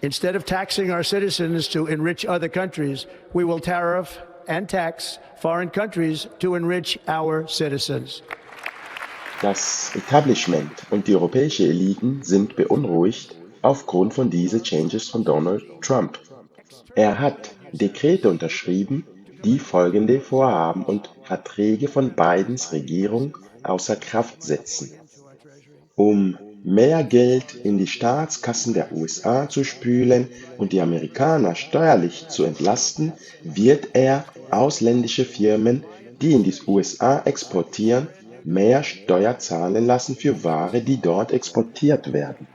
Instead of taxing our citizens to enrich other countries, we will tariff and tax foreign countries to enrich our citizens. Das Establishment und die europäische Eliten sind beunruhigt aufgrund von diesen Changes von Donald Trump. Er hat Dekrete unterschrieben, die folgende Vorhaben und Verträge von Bidens Regierung außer Kraft setzen. Um mehr Geld in die Staatskassen der USA zu spülen und die Amerikaner steuerlich zu entlasten, wird er ausländische Firmen, die in die USA exportieren, mehr Steuer zahlen lassen für Ware, die dort exportiert werden.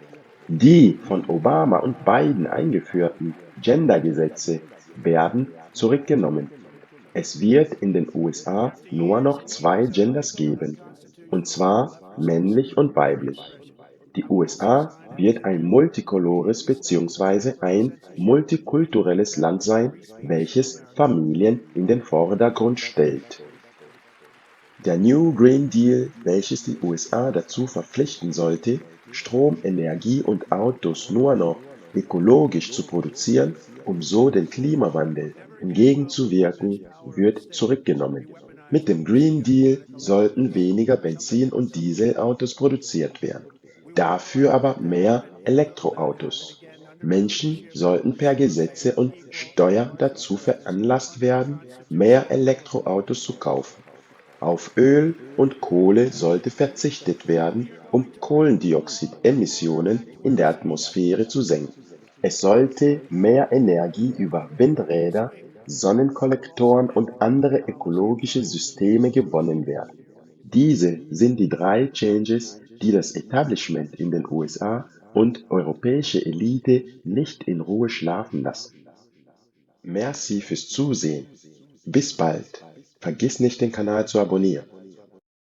Die von Obama und Biden eingeführten Gendergesetze werden zurückgenommen. Es wird in den USA nur noch 2 Genders geben, und zwar männlich und weiblich. Die USA wird ein multicolores bzw. ein multikulturelles Land sein, welches Familien in den Vordergrund stellt. Der New Green Deal, welches die USA dazu verpflichten sollte, Strom, Energie und Autos nur noch ökologisch zu produzieren, um so dem Klimawandel entgegenzuwirken, wird zurückgenommen. Mit dem Green Deal sollten weniger Benzin- und Dieselautos produziert werden, dafür aber mehr Elektroautos. Menschen sollten per Gesetze und Steuer dazu veranlasst werden, mehr Elektroautos zu kaufen. Auf Öl und Kohle sollte verzichtet werden, um Kohlendioxidemissionen in der Atmosphäre zu senken. Es sollte mehr Energie über Windräder, Sonnenkollektoren und andere ökologische Systeme gewonnen werden. Diese sind die 3 Changes, die das Establishment in den USA und europäische Elite nicht in Ruhe schlafen lassen. Merci fürs Zusehen. Bis bald. Vergiss nicht, den Kanal zu abonnieren.